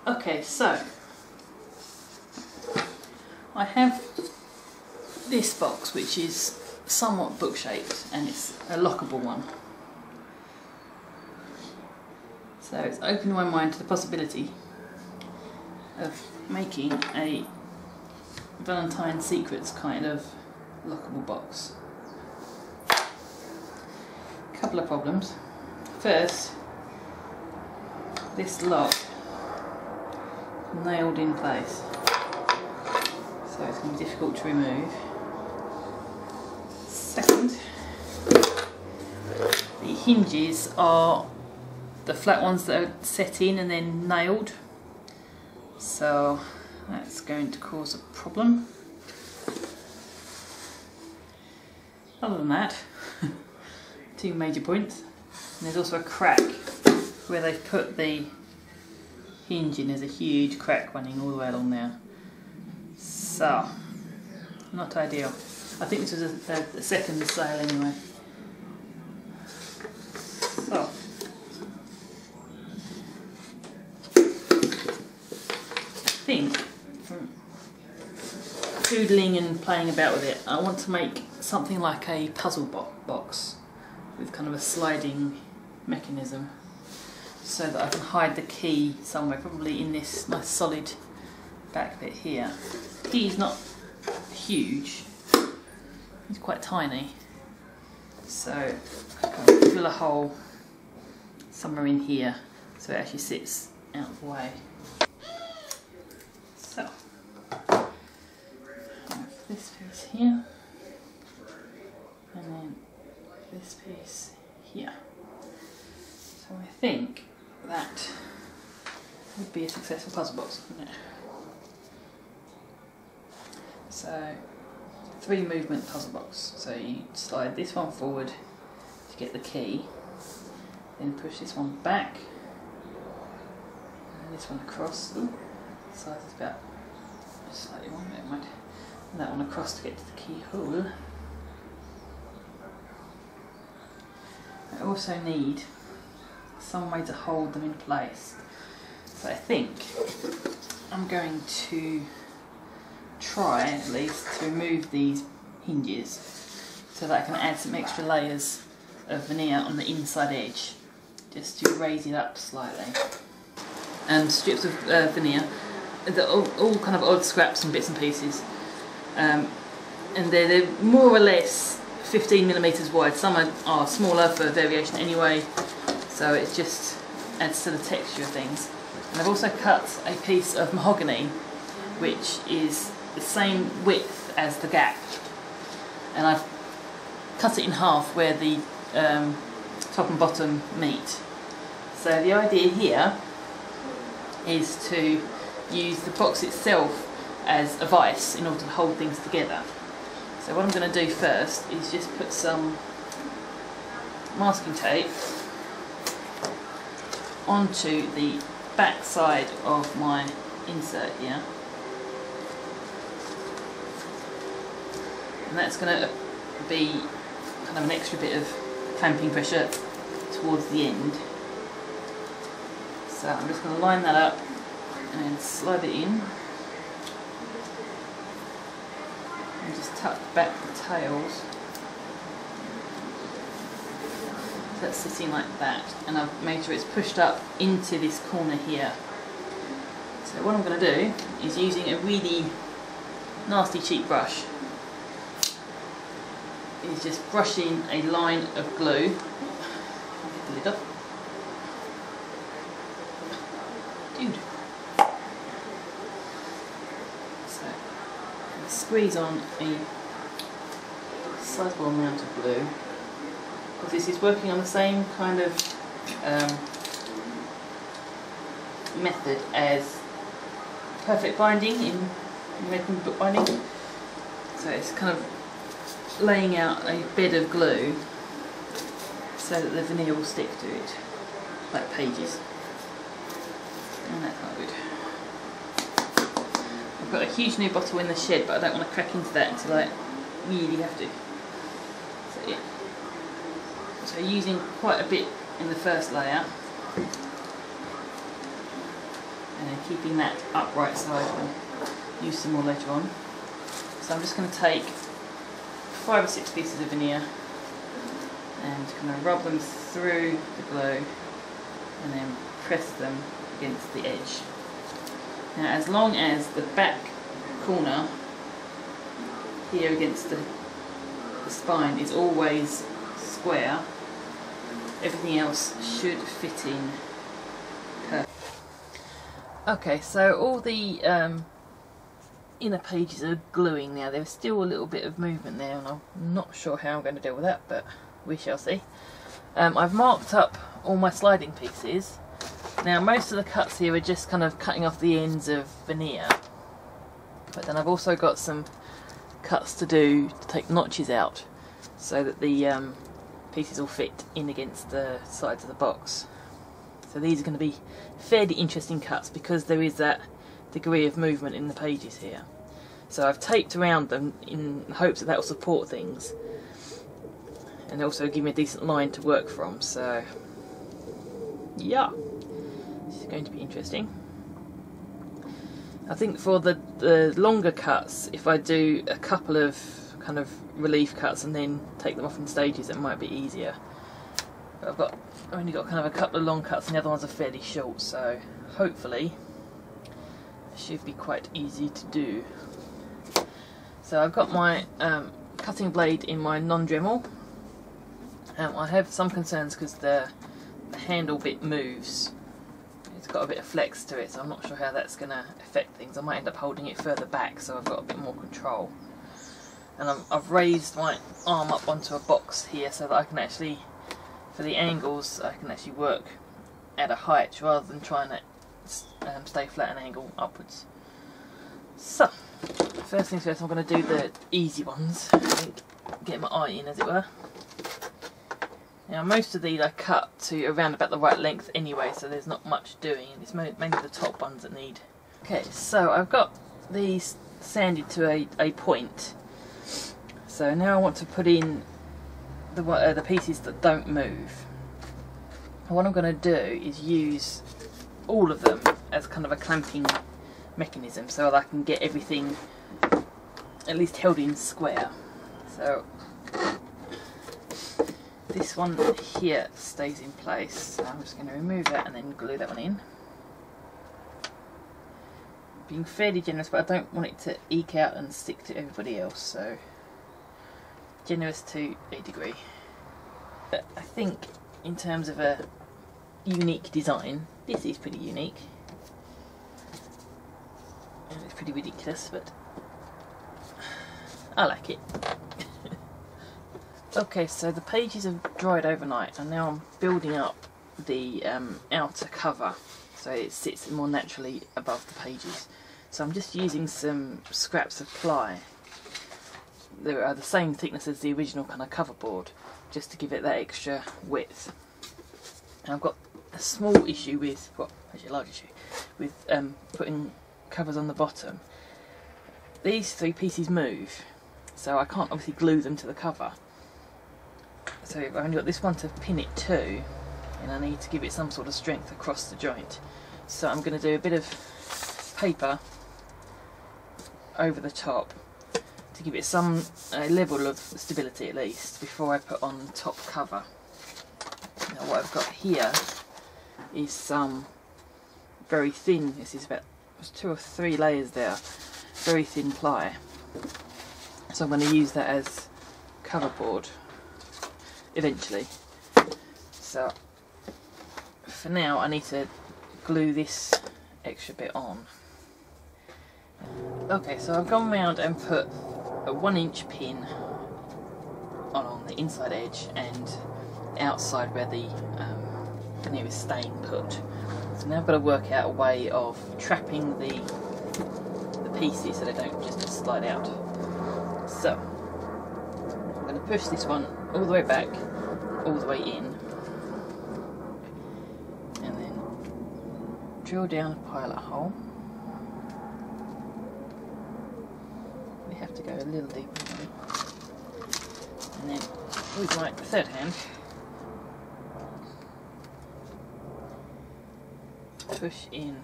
Okay, so I have this box which is somewhat book shaped and it's a lockable one. So it's opened my mind to the possibility of making a Valentine's Secrets kind of lockable box. Couple of problems. First, this lock nailed in place, so it's going to be difficult to remove. Second, the hinges are the flat ones that are set in and then nailed, so that's going to cause a problem. Other than that, two major points. And there's also a crack where they've put the hinge in. There's a huge crack running all the way along there. So, not ideal. I think this was a second sale anyway. So, I think from doodling and playing about with it, I want to make something like a puzzle box with kind of a sliding mechanism so that I can hide the key somewhere, probably in this nice solid back bit here. The key is not huge, it's quite tiny, so I can drill a hole somewhere in here so it actually sits out of the way. So, I have this piece here, and then this piece here. So I think that would be a successful puzzle box, wouldn't it? So, 3 movement puzzle box. So you slide this one forward to get the key, then push this one back, and this one across. Ooh, the size is about slightly wrong, never mind. And that one across to get to the keyhole. I also need some way to hold them in place. So I think I'm going to try at least to remove these hinges so that I can add some extra layers of veneer on the inside edge just to raise it up slightly. And strips of veneer, they're all kind of odd scraps and bits and pieces, and they're more or less 15mm wide. Some are smaller for variation anyway, so it just adds to the texture of things. And I've also cut a piece of mahogany which is the same width as the gap, and I've cut it in half where the top and bottom meet. So the idea here is to use the box itself as a vice in order to hold things together. So what I'm going to do first is just put some masking tape onto the back side of my insert here, and that's going to be kind of an extra bit of clamping pressure towards the end. So I'm just going to line that up and then slide it in and just tuck back the tails. So that's sitting like that, and I've made sure it's pushed up into this corner here. So what I'm going to do is, using a really nasty cheap brush, is just brushing a line of glue. I'll get the lid up. Dude. So, squeeze on a sizable amount of glue, because this is working on the same kind of method as perfect binding in making book binding. So it's kind of laying out a bed of glue so that the veneer will stick to it, like pages. And that's not good. I've got a huge new bottle in the shed, but I don't want to crack into that until I really have to. So yeah. So using quite a bit in the first layer. and then keeping that upright so I can use some more later on. So I'm just going to take 5 or 6 pieces of veneer and kind of rub them through the glue and then press them against the edge. Now, as long as the back corner here against the spine is always square, everything else should fit in perfect. Okay, so all the inner pages are gluing now. There's still a little bit of movement there and I'm not sure how I'm going to deal with that, but we shall see. I've marked up all my sliding pieces. Now most of the cuts here are just kind of cutting off the ends of veneer, but then I've also got some cuts to do to take notches out so that the pieces will fit in against the sides of the box. So these are going to be fairly interesting cuts because there is that degree of movement in the pages here. So I've taped around them in hopes that that will support things and also give me a decent line to work from. So yeah, this is going to be interesting. I think for the longer cuts, if I do a couple of kind of relief cuts and then take them off in stages, it might be easier. But I've only got kind of a couple of long cuts and the other ones are fairly short, so hopefully it should be quite easy to do. So I've got my cutting blade in my non-Dremel. I have some concerns because the handle bit moves. It's got a bit of flex to it, so I'm not sure how that's going to affect things. I might end up holding it further back so I've got a bit more control. And I've raised my arm up onto a box here so that I can actually, for the angles, I can actually work at a height rather than trying to stay flat and angle upwards. So, first things first, I'm going to do the easy ones, get my eye in as it were. Now most of these I cut to around about the right length anyway, so there's not much doing, it's mainly the top ones that need. Okay, so I've got these sanded to a point. So now I want to put in the pieces that don't move. And what I'm going to do is use all of them as kind of a clamping mechanism so that I can get everything at least held in square. So this one here stays in place, so I'm just going to remove that and then glue that one in. Being fairly generous, but I don't want it to eke out and stick to everybody else, so generous to a degree. But I think in terms of a unique design, this is pretty unique. And it's pretty ridiculous, but I like it. Okay, so the pages have dried overnight and now I'm building up the outer cover so it sits more naturally above the pages. So I'm just using some scraps of ply. They are the same thickness as the original kind of cover board, just to give it that extra width. And I've got a small issue with, well, actually a large issue, with putting covers on the bottom. These 3 pieces move, so I can't obviously glue them to the cover. So I've only got this one to pin it to, and I need to give it some sort of strength across the joint. So I'm going to do a bit of paper over the top to give it some level of stability at least before I put on the top cover. Now what I've got here is some very thin, this is about 2 or 3 layers there, very thin ply. So I'm going to use that as cover board eventually. So for now I need to glue this extra bit on. Okay, so I've gone round and put a 1-inch pin on the inside edge and outside where the veneer is staying put. So now I've got to work out a way of trapping the pieces so they don't just slide out. So I'm going to push this one all the way back, all the way in, and then drill down a pilot hole. We have to go a little deeper, and then with my third hand push in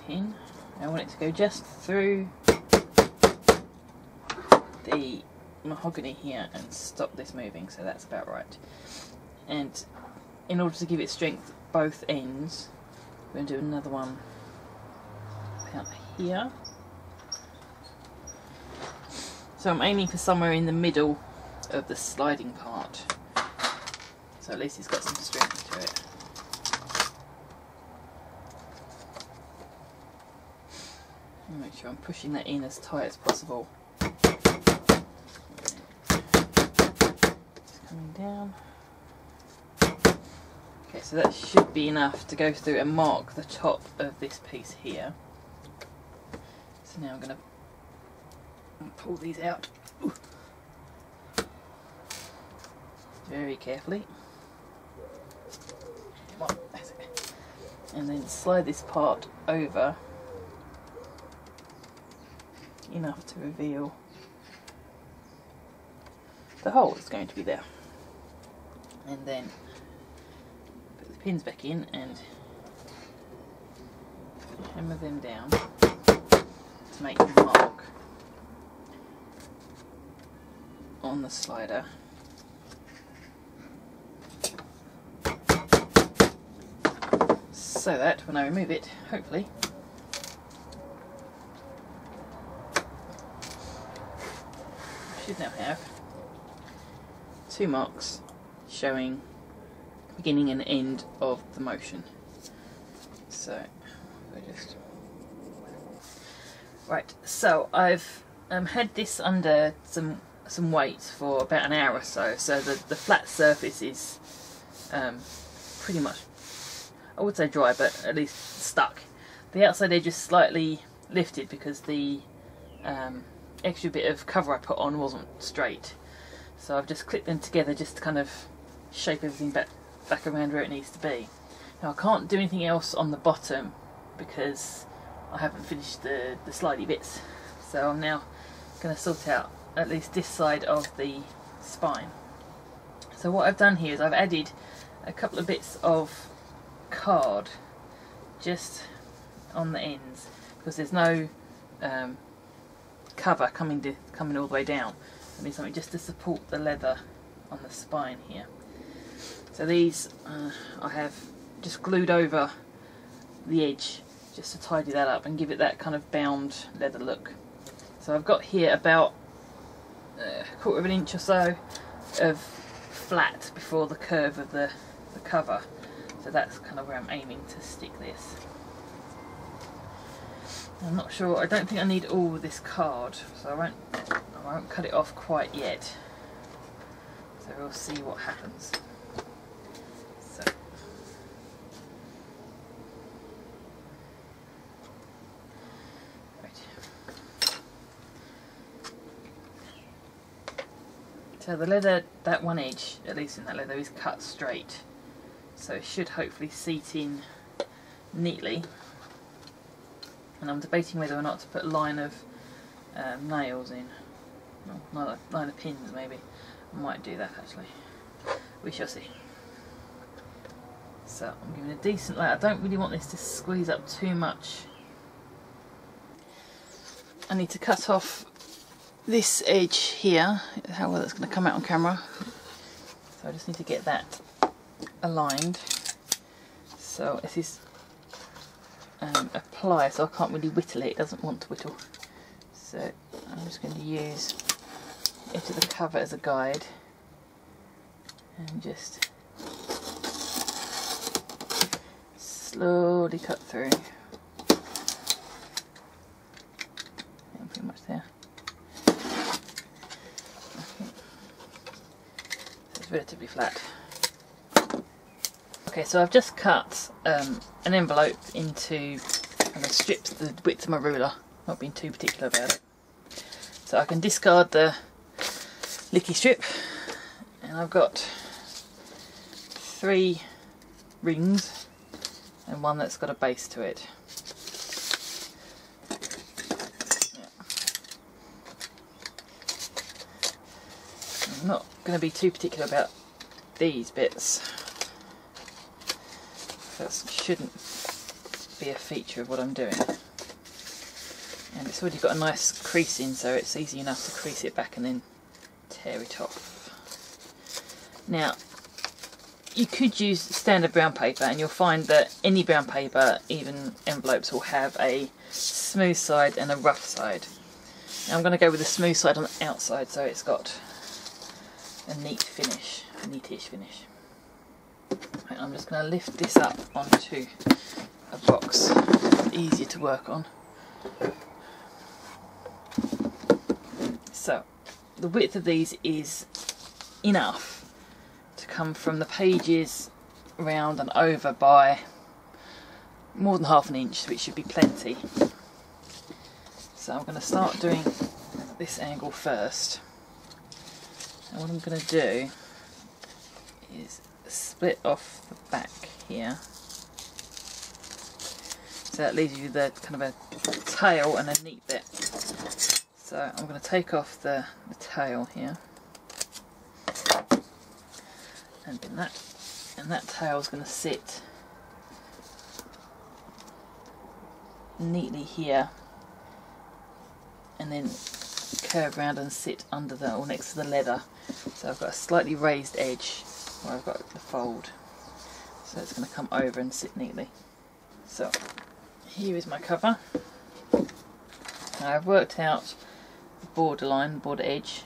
pin. I want it to go just through the mahogany here and stop this moving, so that's about right. And in order to give it strength both ends, we're going to do another one about here. So I'm aiming for somewhere in the middle of the sliding part, so at least it's got some strength to it. I'll make sure I'm pushing that in as tight as possible. It's coming down. Okay, so that should be enough to go through and mark the top of this piece here. So now I'm going to pull these out. Ooh. Very carefully. Come on, that's it. And then slide this part over enough to reveal the hole that's going to be there. And then put the pins back in and hammer them down to make the mark on the slider. So that when I remove it, hopefully I should now have two marks showing beginning and end of the motion. So I just right. So I've had this under some weight for about an hour or so. So the flat surface is pretty much, I would say dry, but at least stuck. The outside edge is slightly lifted because the extra bit of cover I put on wasn't straight. So I've just clipped them together just to kind of shape everything back around where it needs to be. Now I can't do anything else on the bottom because I haven't finished the slidey bits. So I'm now going to sort out at least this side of the spine. So what I've done here is I've added a couple of bits of card just on the ends because there's no cover coming all the way down. I need something just to support the leather on the spine here. So these I have just glued over the edge just to tidy that up and give it that kind of bound leather look. So I've got here about a quarter of an inch or so of flat before the curve of the cover. So that's kind of where I'm aiming to stick this. I'm not sure, I don't think I need all of this card, so I won't cut it off quite yet. So we'll see what happens. So right. So the leather, that one edge, at least in that leather, is cut straight. So it should hopefully seat in neatly. And I'm debating whether or not to put a line of nails in. Well, line of pins maybe. I might do that actually. We shall see. So I'm giving a decent layer. I don't really want this to squeeze up too much. I need to cut off this edge here. How well that's going to come out on camera. So I just need to get that aligned. So this is a ply, so I can't really whittle it. It doesn't want to whittle. So I'm just going to use the edge of the cover as a guide and just slowly cut through. Yeah, pretty much there. Okay. So it's relatively flat. Okay, so I've just cut an envelope into kind of strips the width of my ruler, not being too particular about it. So I can discard the licky strip, and I've got 3 rings and one that's got a base to it. I'm not going to be too particular about these bits. That shouldn't be a feature of what I'm doing. And it's already got a nice crease in, so it's easy enough to crease it back and then tear it off. Now, you could use standard brown paper, and you'll find that any brown paper, even envelopes, will have a smooth side and a rough side. Now I'm going to go with the smooth side on the outside, so it's got a neat finish, a neatish finish. Right, I'm just going to lift this up onto a box, easier to work on. So the width of these is enough to come from the pages round and over by more than half an inch, which should be plenty. So I'm going to start doing this angle first, and what I'm going to do is split off the back here, so that leaves you the kind of a tail and a neat bit. So I'm going to take off the tail here, and that tail is going to sit neatly here, and then curve around and sit under the, or next to the leather. So I've got a slightly raised edge where I've got the fold, so it's going to come over and sit neatly. So here is my cover. Now I've worked out the border edge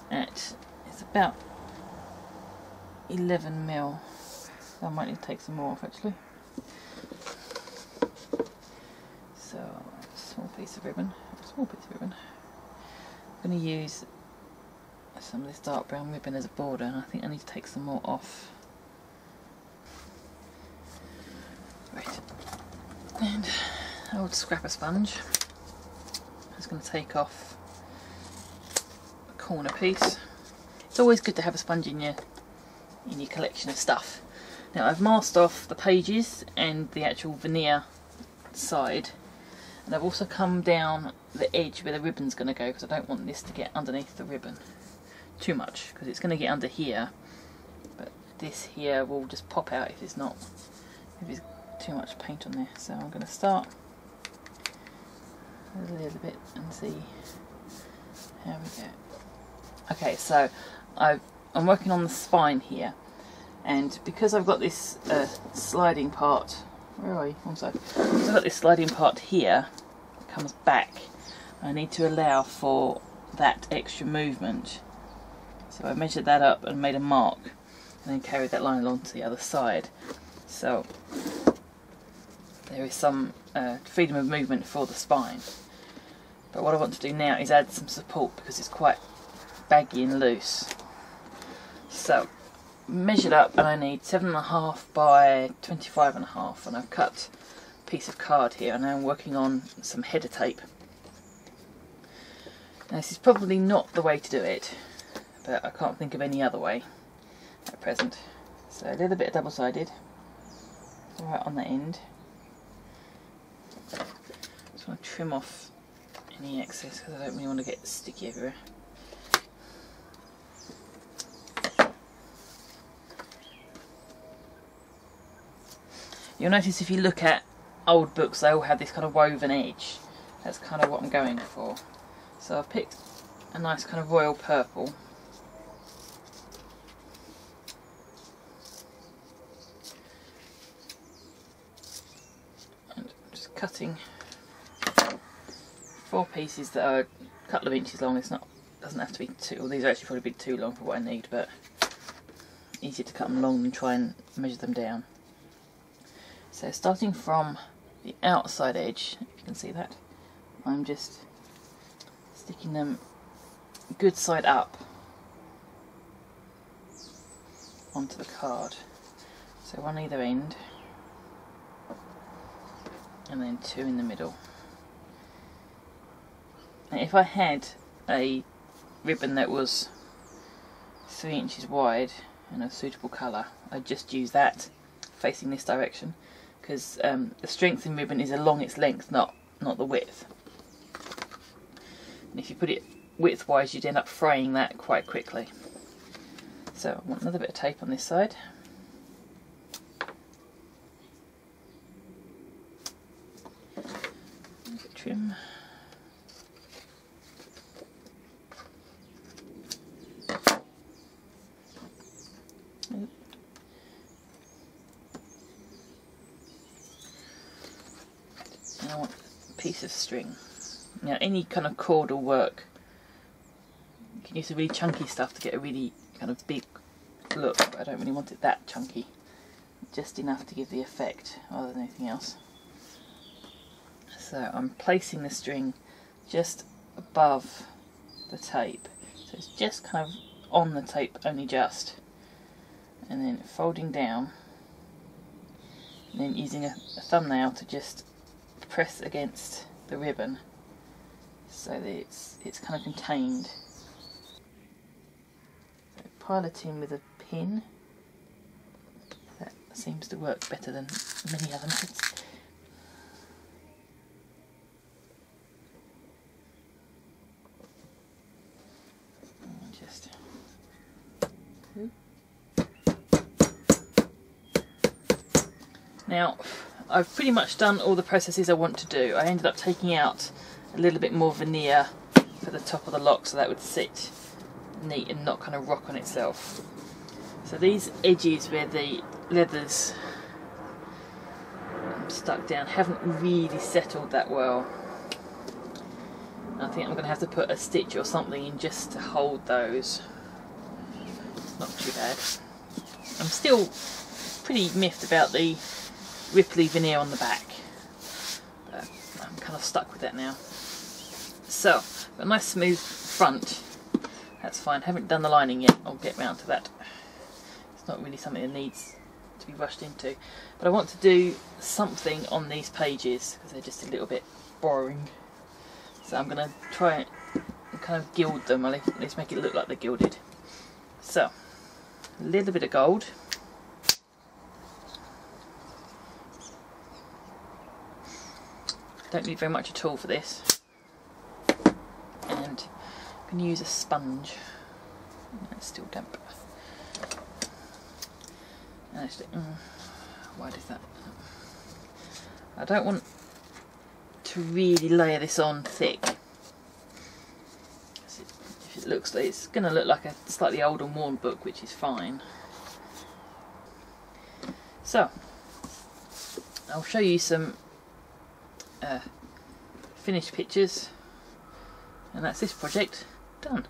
at, it's about 11mm. So I might need to take some more off actually. So a small piece of ribbon. I'm going to use some of this dark brown ribbon as a border, and I think I need to take some more off. Right, and old scrapper sponge. I'm just going to take off a corner piece. It's always good to have a sponge in your collection of stuff. Now I've masked off the pages and the actual veneer side, and I've also come down the edge where the ribbon's going to go, because I don't want this to get underneath the ribbon too much, because it's going to get under here, but this here will just pop out if it's too much paint on there. So I'm going to start a little bit and see how we go. Okay, so I'm working on the spine here, and because I've got this sliding part, where are you? One side. Because I've got this sliding part here, it comes back, I need to allow for that extra movement. So I measured that up and made a mark, and then carried that line along to the other side. So there is some freedom of movement for the spine. But what I want to do now is add some support, because it's quite baggy and loose. So measured up, and I need 7.5 by 25.5, and I've cut a piece of card here, and I'm working on some header tape. Now this is probably not the way to do it, but I can't think of any other way at present. So a little bit of double-sided right on the end. Just want to trim off any excess, because I don't really want to get sticky everywhere. You'll notice if you look at old books, they all have this kind of woven edge. That's kind of what I'm going for. So I've picked a nice kind of royal purple. And just cutting 4 pieces that are a couple of inches long. It's not, doesn't have to be too, well, these are actually probably a bit too long for what I need, but easier to cut them long than try and measure them down. So starting from the outside edge, if you can see that, I'm just sticking them good side up onto the card. So one either end, and then 2 in the middle. Now if I had a ribbon that was 3 inches wide and a suitable colour, I'd just use that facing this direction, because the strength in ribbon is along its length, not the width. And if you put it width-wise, you'd end up fraying that quite quickly. So I want another bit of tape on this side. Nope. And I want a piece of string. Now any kind of cord will work. You can use the really chunky stuff to get a really kind of big look, but I don't really want it that chunky. Just enough to give the effect rather than anything else. So I'm placing the string just above the tape. So it's just kind of on the tape, only just. And then folding down. And then using a thumbnail to just press against the ribbon so that it's kind of contained. So pile it in with a pin. That seems to work better than many other methods. And just now I've pretty much done all the processes I want to do. I ended up taking out a little bit more veneer for the top of the lock so that would sit neat and not kind of rock on itself. So these edges where the leathers stuck down haven't really settled that well. I think I'm going to have to put a stitch or something in just to hold those. Not too bad. I'm still pretty miffed about the ripply veneer on the back, but I'm kind of stuck with that now. So, got a nice smooth front, that's fine. Haven't done the lining yet, I'll get round to that. It's not really something that needs to be rushed into, but I want to do something on these pages because they're just a little bit boring. So I'm going to try and kind of gild them, or at least make it look like they're gilded. So, a little bit of gold. Don't need very much at all for this. And I'm going to use a sponge. It's still damp. And actually, why does that? I don't want to really layer this on thick. If it looks like it's going to look like a slightly old and worn book, which is fine. So, I'll show you some finished pictures, and that's this project done.